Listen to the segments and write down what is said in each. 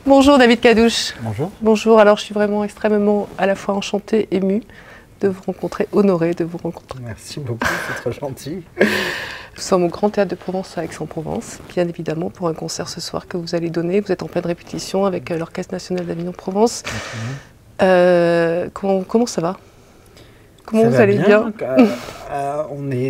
Bonjour David Cadouche. Bonjour. Bonjour, alors je suis vraiment extrêmement à la fois enchantée, émue de vous rencontrer, honorée de vous rencontrer. Merci beaucoup, c'est très gentil. Nous sommes au Grand Théâtre de Provence à Aix-en-Provence, bien évidemment pour un concert ce soir que vous allez donner. Vous êtes en pleine répétition avec l'Orchestre National d'Avignon-Provence. Comment ça va? Comment vous allez bien?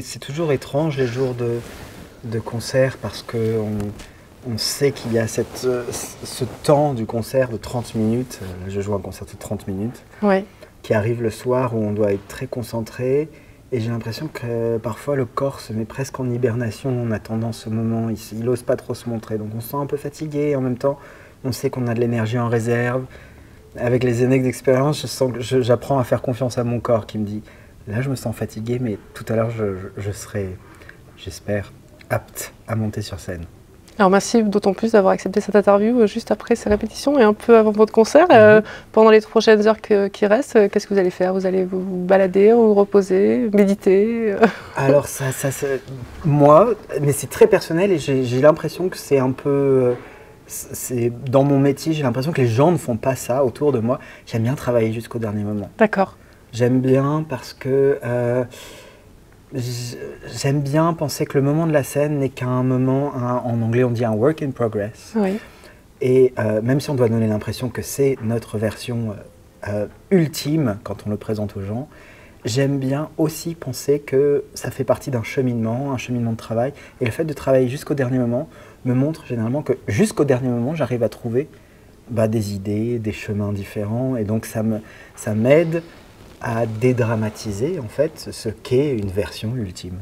C'est toujours étrange les jours de concert parce qu'on sait qu'il y a ce temps du concert de 30 minutes. Je joue un concert de 30 minutes. Oui. Qui arrive le soir où on doit être très concentré. Et j'ai l'impression que parfois le corps se met presque en hibernation en attendant ce moment. Il n'ose pas trop se montrer. Donc on se sent un peu fatigué. Et en même temps, on sait qu'on a de l'énergie en réserve. Avec les années d'expérience, je sens que j'apprends à faire confiance à mon corps qui me dit « Là, je me sens fatigué, mais tout à l'heure, je serai, j'espère, apte à monter sur scène. » Alors merci d'autant plus d'avoir accepté cette interview juste après ces répétitions et un peu avant votre concert. Pendant les prochaines heures qui restent, qu'est-ce que vous allez faire? Vous allez vous balader, vous reposer, méditer? Alors moi, mais c'est très personnel et j'ai l'impression que c'est un peu... dans mon métier, j'ai l'impression que les gens ne font pas ça autour de moi. J'aime bien travailler jusqu'au dernier moment. D'accord. J'aime bien parce que... j'aime bien penser que le moment de la scène n'est qu'un moment, en anglais on dit un work in progress. Oui. Et même si on doit donner l'impression que c'est notre version ultime quand on le présente aux gens, j'aime bien aussi penser que ça fait partie d'un cheminement de travail. Et le fait de travailler jusqu'au dernier moment me montre généralement que jusqu'au dernier moment, j'arrive à trouver des idées, des chemins différents. Et donc ça m'aide à dédramatiser en fait ce qu'est une version ultime.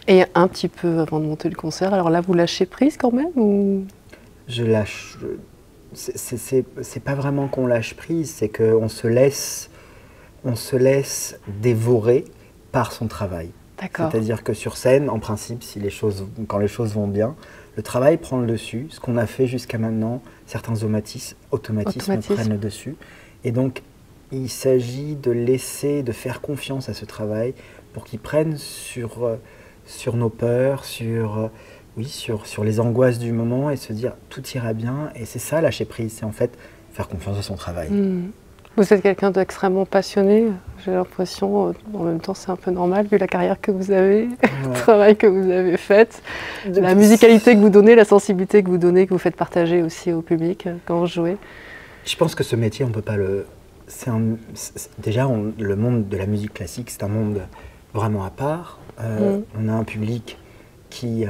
Et un petit peu avant de monter le concert, alors là vous lâchez prise quand même ou... Je lâche... C'est pas vraiment qu'on lâche prise, c'est qu'on se laisse dévorer par son travail. C'est-à-dire que sur scène, en principe, quand les choses vont bien, le travail prend le dessus. Ce qu'on a fait jusqu'à maintenant, certains automatismes prennent le dessus. Et donc, il s'agit de faire confiance à ce travail pour qu'il prenne sur nos peurs, sur les angoisses du moment et se dire tout ira bien. Et c'est ça, lâcher prise, c'est en fait faire confiance à son travail. Vous êtes quelqu'un d'extrêmement passionné, j'ai l'impression, en même temps c'est un peu normal vu la carrière que vous avez, le travail que vous avez fait, la musicalité que vous donnez, la sensibilité que vous donnez, que vous faites partager aussi au public quand vous jouez. Je pense que ce métier, on ne peut pas le... Déjà, le monde de la musique classique, c'est un monde vraiment à part. On a un public qui...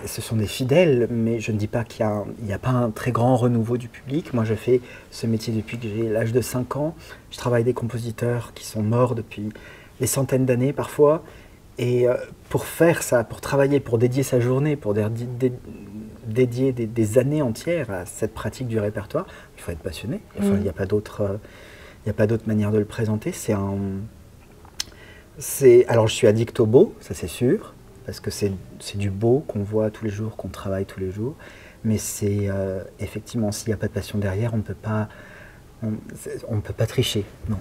ce sont des fidèles, mais je ne dis pas qu'il n'y a pas un très grand renouveau du public. Moi, je fais ce métier depuis que j'ai l'âge de 5 ans. Je travaille avec des compositeurs qui sont morts depuis des centaines d'années parfois. Et pour faire ça, pour travailler, pour dédier sa journée, pour dédier des années entières à cette pratique du répertoire, il faut être passionné. Enfin, il n'y a pas d'autre manière de le présenter. Alors, je suis addict au beau, ça c'est sûr. Parce que c'est du beau qu'on voit tous les jours, qu'on travaille tous les jours. Mais c'est effectivement, s'il n'y a pas de passion derrière, on ne peut pas tricher, non.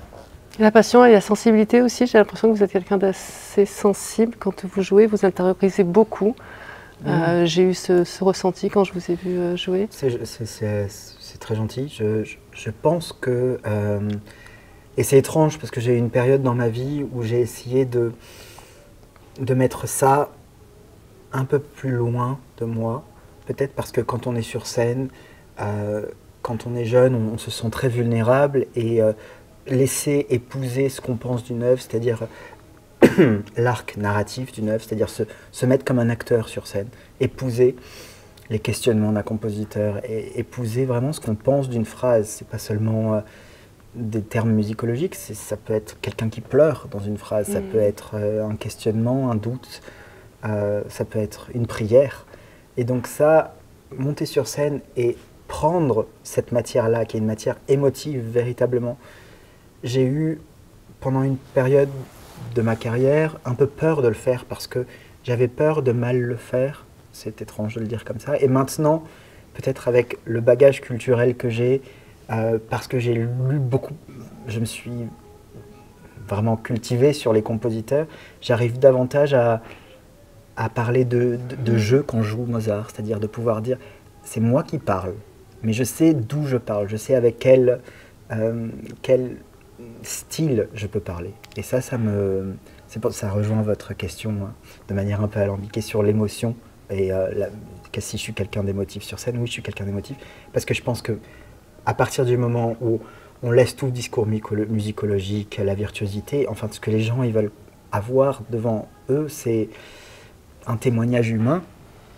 La passion et la sensibilité aussi, j'ai l'impression que vous êtes quelqu'un d'assez sensible. Quand vous jouez, vous intériorisez beaucoup. J'ai eu ce ressenti quand je vous ai vu jouer. C'est très gentil. Je pense que... et c'est étrange parce que j'ai eu une période dans ma vie où j'ai essayé de mettre ça un peu plus loin de moi, peut-être parce que quand on est sur scène, quand on est jeune, on se sent très vulnérable et laisser épouser ce qu'on pense d'une œuvre, c'est-à-dire l'arc narratif d'une œuvre, c'est-à-dire se mettre comme un acteur sur scène, épouser les questionnements d'un compositeur, et épouser vraiment ce qu'on pense d'une phrase. C'est pas seulement des termes musicologiques, ça peut être quelqu'un qui pleure dans une phrase, ça peut être un questionnement, un doute, ça peut être une prière. Et donc ça, monter sur scène et prendre cette matière-là, qui est une matière émotive véritablement, j'ai eu, pendant une période de ma carrière, un peu peur de le faire parce que j'avais peur de mal le faire, c'est étrange de le dire comme ça, et maintenant, peut-être avec le bagage culturel que j'ai, parce que j'ai lu beaucoup, je me suis vraiment cultivé sur les compositeurs, j'arrive davantage à parler de jeu quand je joue Mozart, c'est-à-dire de pouvoir dire c'est moi qui parle, mais je sais d'où je parle, je sais avec quel style je peux parler. Et ça ça rejoint votre question hein, de manière un peu alambiquée sur l'émotion et si je suis quelqu'un d'émotif sur scène. Oui, je suis quelqu'un d'émotif parce que je pense que à partir du moment où on laisse tout le discours musicologique, la virtuosité, enfin ce que les gens ils veulent avoir devant eux, c'est un témoignage humain,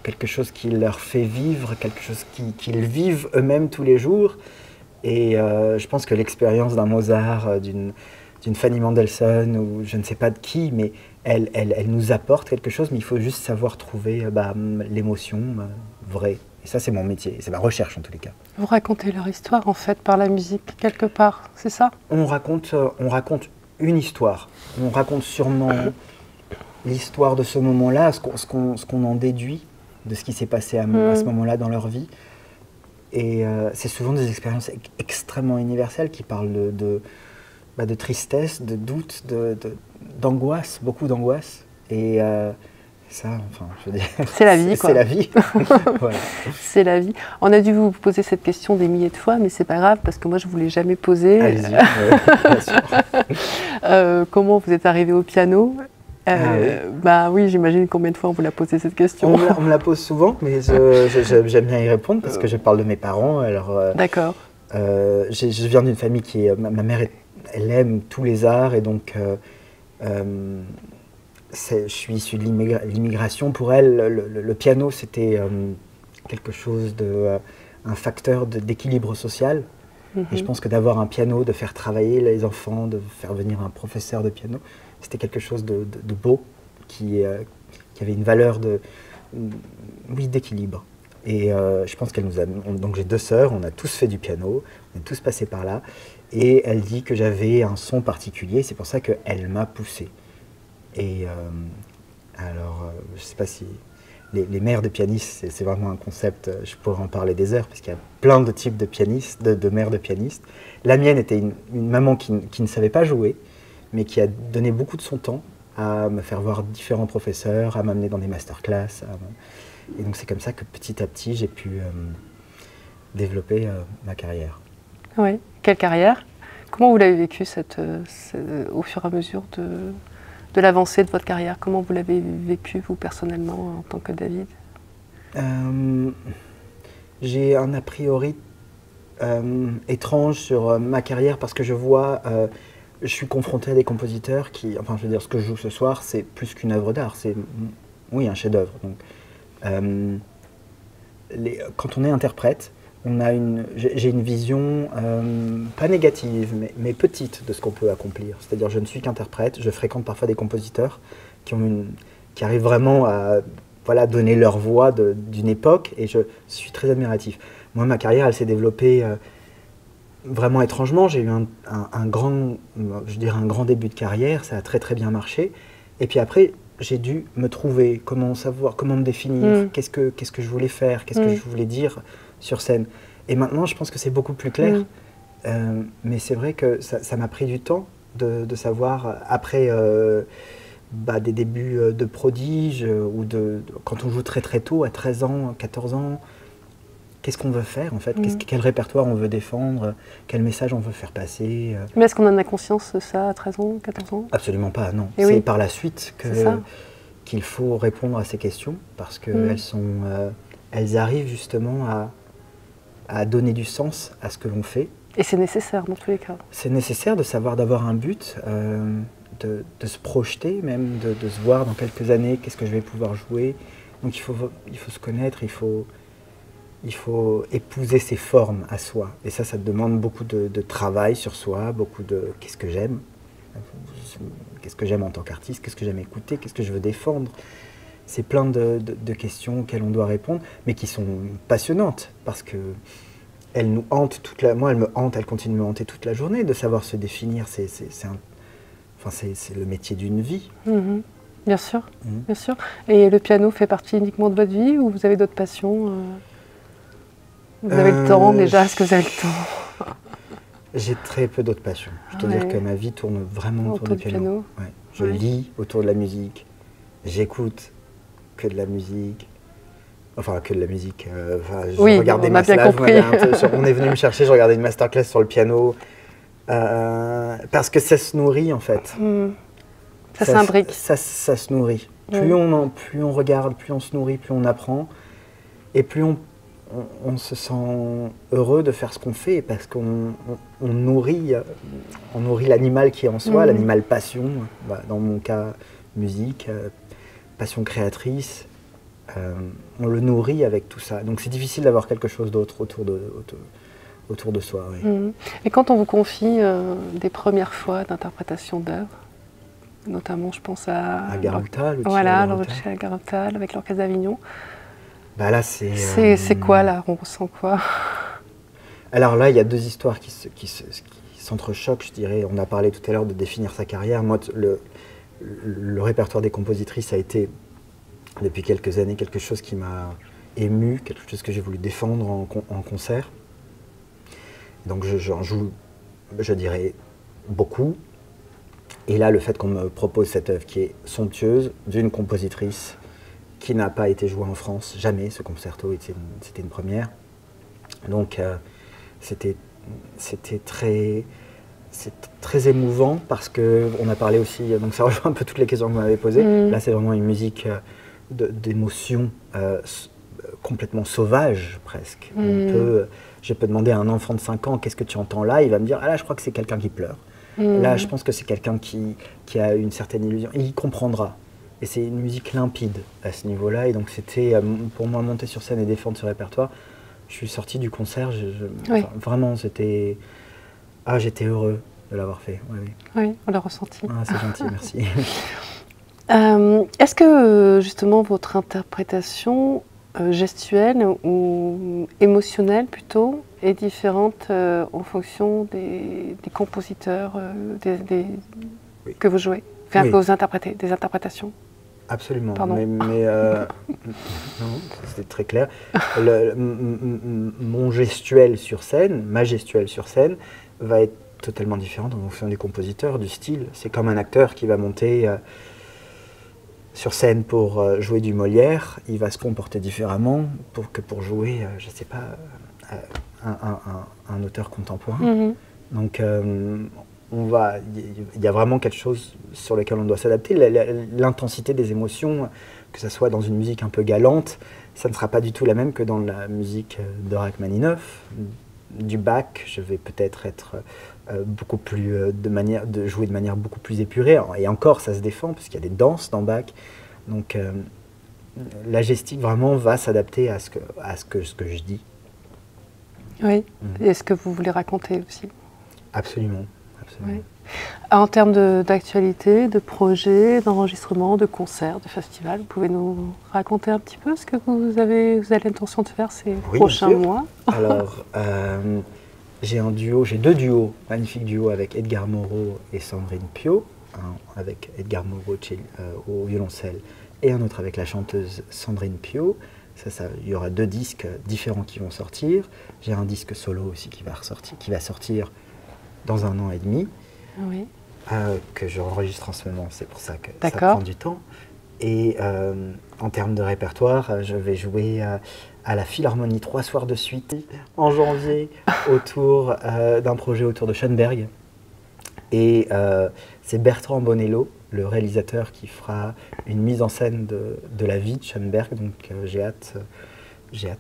quelque chose qui leur fait vivre, quelque chose qu'ils vivent eux-mêmes tous les jours. Et je pense que l'expérience d'un Mozart, d'une Fanny Mendelssohn ou je ne sais pas de qui, mais elle nous apporte quelque chose, mais il faut juste savoir trouver l'émotion vraie. Et ça, c'est mon métier, c'est ma recherche en tous les cas. Vous racontez leur histoire en fait par la musique, quelque part, c'est ça? On raconte une histoire. On raconte sûrement l'histoire de ce moment-là, ce qu'on en déduit de ce qui s'est passé à ce moment-là dans leur vie. Et c'est souvent des expériences extrêmement universelles qui parlent de tristesse, de doute, d'angoisse, beaucoup d'angoisse. Et ça, enfin, je veux dire... C'est la vie, quoi. C'est la vie. Voilà. C'est la vie. On a dû vous poser cette question des milliers de fois, mais c'est pas grave, parce que moi, je ne vous l'ai jamais posée. Allez-y, bien sûr. Comment vous êtes arrivé au piano? Oui. Bah oui, j'imagine combien de fois on vous l'a posé cette question. On me la pose souvent, mais j'aime bien y répondre parce que je parle de mes parents. Alors, d'accord. Je viens d'une famille qui est... Ma mère, elle aime tous les arts et donc je suis issu de l'immigration. Pour elle, le piano, c'était quelque chose un facteur d'équilibre social. Et je pense que d'avoir un piano, de faire travailler les enfants, de faire venir un professeur de piano, c'était quelque chose de beau, qui avait une valeur d'équilibre. Et je pense qu'elle nous a... Donc j'ai 2 sœurs, on a tous fait du piano, on est tous passés par là. Et elle dit que j'avais un son particulier, c'est pour ça qu'elle m'a poussé. Et alors, je ne sais pas si... Les mères de pianistes, c'est vraiment un concept, je pourrais en parler des heures, parce qu'il y a plein de types de pianistes, de mères de pianistes. La mienne était une maman qui ne savait pas jouer, mais qui a donné beaucoup de son temps à me faire voir différents professeurs, à m'amener dans des masterclass. Et donc c'est comme ça que petit à petit, j'ai pu développer ma carrière. Oui, quelle carrière? Comment vous l'avez vécu au fur et à mesure de l'avancée de votre carrière? Comment vous l'avez vécu, vous, personnellement, en tant que David? J'ai un a priori étrange sur ma carrière parce que je vois, je suis confronté à des compositeurs qui, enfin je veux dire, ce que je joue ce soir, c'est plus qu'une œuvre d'art, c'est, oui, un chef-d'œuvre. Donc, quand on est interprète, j'ai une vision pas négative, mais petite de ce qu'on peut accomplir. C'est-à-dire, je ne suis qu'interprète, je fréquente parfois des compositeurs qui arrivent vraiment à donner leur voix d'une époque, et je suis très admiratif. Moi, ma carrière, elle s'est développée vraiment étrangement. J'ai eu un grand début de carrière, ça a très très bien marché. Et puis après, j'ai dû me trouver, comment me définir, qu'est-ce que je voulais faire, qu'est-ce que je voulais dire sur scène. Et maintenant, je pense que c'est beaucoup plus clair. Mais c'est vrai que ça m'a pris du temps de savoir, après des débuts de prodige, ou quand on joue très très tôt, à 13 ans, 14 ans, qu'est-ce qu'on veut faire en fait, quel répertoire on veut défendre, quel message on veut faire passer. Mais est-ce qu'on en a conscience de ça à 13 ans, 14 ans? Absolument pas, non. Et c'est par la suite qu'il faut répondre à ces questions, parce qu'elles elles arrivent justement à donner du sens à ce que l'on fait. Et c'est nécessaire dans tous les cas. C'est nécessaire d'avoir un but, de se projeter même, de se voir dans quelques années, qu'est-ce que je vais pouvoir jouer. Donc il faut se connaître, il faut épouser ses formes à soi. Et ça demande beaucoup de travail sur soi, beaucoup de qu'est-ce que j'aime en tant qu'artiste, qu'est-ce que j'aime écouter, qu'est-ce que je veux défendre. C'est plein de questions auxquelles on doit répondre, mais qui sont passionnantes, parce que elles nous hantent moi, elles me hantent, elles continuent de me hanter toute la journée, de savoir se définir. C'est le métier d'une vie. Bien sûr, bien sûr. Et le piano fait partie uniquement de votre vie, ou vous avez d'autres passions? Vous avez le temps déjà? Est-ce que vous avez le temps? J'ai très peu d'autres passions. Je dois dire que ma vie tourne vraiment autour du piano. Ouais. Je lis autour de la musique, j'écoute que de la musique. Enfin, que de la musique. Je Oui, regardais on a bien Maslach, compris. on est venu me chercher, je regardais une masterclass sur le piano. Parce que ça se nourrit, en fait. Ça s'imbrique. Ça se nourrit. Plus on regarde, plus on se nourrit, plus on apprend. Et plus on se sent heureux de faire ce qu'on fait, parce qu'on nourrit l'animal qui est en soi, l'animal passion, dans mon cas musique, passion créatrice. On le nourrit avec tout ça. Donc c'est difficile d'avoir quelque chose d'autre autour de soi. Oui. Et quand on vous confie des premières fois d'interprétation d'œuvres, notamment je pense à Garuta, Lucia Garuta, avec l'Orchestre d'Avignon, là c'est quoi là? On ressent quoi? Alors là, il y a deux histoires qui s'entrechoquent, je dirais. On a parlé tout à l'heure de définir sa carrière. Moi, le répertoire des compositrices a été, depuis quelques années, quelque chose qui m'a ému, quelque chose que j'ai voulu défendre en concert. Donc j'en joue, je dirais, beaucoup. Et là, le fait qu'on me propose cette œuvre qui est somptueuse, d'une compositrice qui n'a pas été jouée en France, jamais, ce concerto, c'était une première. Donc c'était très émouvant, parce qu'on a parlé aussi, donc ça rejoint un peu toutes les questions que vous m'avez posées. Là, c'est vraiment une musique d'émotion complètement sauvage, presque. Je peux demander à un enfant de 5 ans, qu'est-ce que tu entends là? Il va me dire, ah là, je crois que c'est quelqu'un qui pleure. Là, je pense que c'est quelqu'un qui a une certaine illusion. Et il comprendra. Et c'est une musique limpide à ce niveau-là. Et donc, c'était, pour moi, monter sur scène et défendre ce répertoire. Je suis sorti du concert, vraiment, c'était... Ah, j'étais heureux de l'avoir fait. Oui, on l'a ressenti. Ah, c'est gentil, merci. Est-ce que, justement, votre interprétation gestuelle ou émotionnelle, plutôt, est différente en fonction des compositeurs que vous jouez, que vous interprétez, des interprétations? Absolument, Pardon. mais non, c'était très clair. Mon gestuel sur scène, ma gestuelle sur scène, va être totalement différente en fonction du compositeur, du style. C'est comme un acteur qui va monter sur scène pour jouer du Molière, il va se comporter différemment que pour jouer, je ne sais pas, un auteur contemporain. Donc il y a vraiment quelque chose sur lequel on doit s'adapter. L'intensité des émotions, que ce soit dans une musique un peu galante, ça ne sera pas du tout la même que dans la musique de Rachmaninoff, du Bach. Je vais peut-être être beaucoup plus jouer de manière beaucoup plus épurée. Et encore, ça se défend parce qu'il y a des danses dans Bach. Donc la gestique vraiment va s'adapter à ce que je dis. Oui. Et ce que vous voulez raconter aussi. Absolument. Oui. En termes d'actualité, de projets, d'enregistrement, de concerts, de festivals, vous pouvez nous raconter un petit peu ce que vous avez l'intention de faire ces prochains mois? Alors, j'ai deux duos, magnifiques duos avec Edgar Moreau et Sandrine Pio, avec Edgar Moreau au violoncelle et un autre avec la chanteuse Sandrine Pio. Il y aura 2 disques différents qui vont sortir. J'ai un disque solo aussi qui va sortir dans 1 an et demi, que j'enregistre en ce moment, c'est pour ça que ça prend du temps. Et en termes de répertoire, je vais jouer à la Philharmonie 3 soirs de suite en janvier autour d'un projet autour de Schoenberg. Et c'est Bertrand Bonello, le réalisateur, qui fera une mise en scène de la vie de Schoenberg. Donc j'ai hâte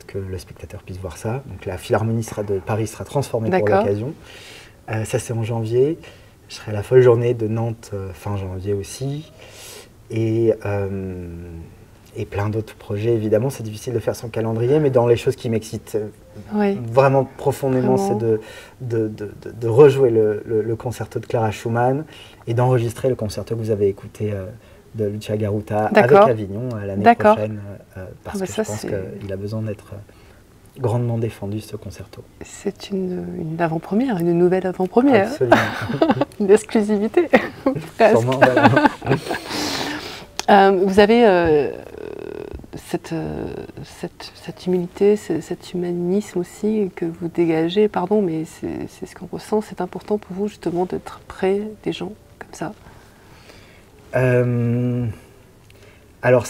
que le spectateur puisse voir ça. Donc la Philharmonie de Paris sera transformée pour l'occasion. Ça, c'est en janvier. Je serai à la Folle Journée de Nantes fin janvier aussi. Et plein d'autres projets, évidemment. C'est difficile de faire son calendrier, mais dans les choses qui m'excitent vraiment profondément, c'est de rejouer le concerto de Clara Schumann et d'enregistrer le concerto que vous avez écouté de Lucia Garuta avec Avignon l'année prochaine. Parce que je pense qu'il a besoin d'être grandement défendu, ce concerto. C'est une avant-première, une nouvelle avant-première. Absolument. Une exclusivité. Sûrement, voilà. Vous avez cette humilité, cet humanisme aussi que vous dégagez, pardon, mais c'est ce qu'on ressent. C'est important pour vous justement d'être près des gens comme ça? Alors,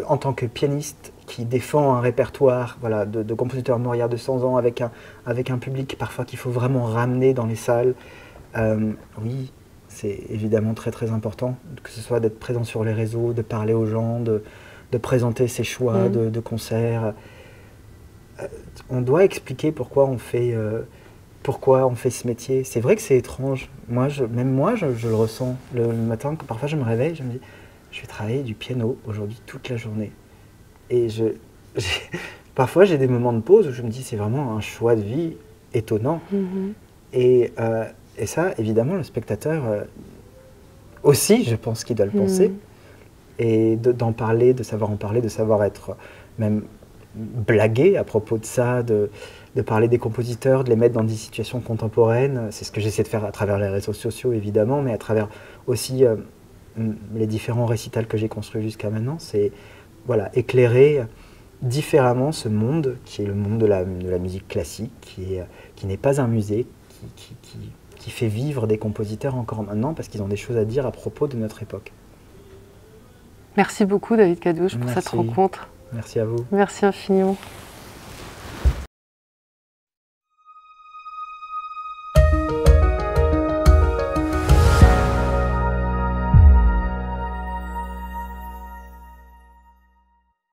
en tant que pianiste qui défend un répertoire voilà, de compositeurs morts il y a 200 ans avec un public parfois qu'il faut vraiment ramener dans les salles. Oui, c'est évidemment très très important, que ce soit d'être présent sur les réseaux, de parler aux gens, de présenter ses choix de concerts. On doit expliquer pourquoi on fait ce métier. C'est vrai que c'est étrange. Même moi, je le ressens le matin. Parfois, je me réveille, je me dis, je vais travailler du piano aujourd'hui toute la journée. Et parfois, j'ai des moments de pause où je me dis, c'est vraiment un choix de vie étonnant. Et ça, évidemment, le spectateur aussi, je pense qu'il doit le penser. Et d'en parler, de savoir en parler, de savoir être même blaguer à propos de ça, de parler des compositeurs, de les mettre dans des situations contemporaines. C'est ce que j'essaie de faire à travers les réseaux sociaux, évidemment, mais à travers aussi les différents récitals que j'ai construits jusqu'à maintenant. C'est voilà, éclairer différemment ce monde, qui est le monde de la musique classique, qui n'est pas un musée, qui fait vivre des compositeurs encore maintenant, parce qu'ils ont des choses à dire à propos de notre époque. Merci beaucoup David Cadouche pour cette rencontre. Merci à vous. Merci infiniment.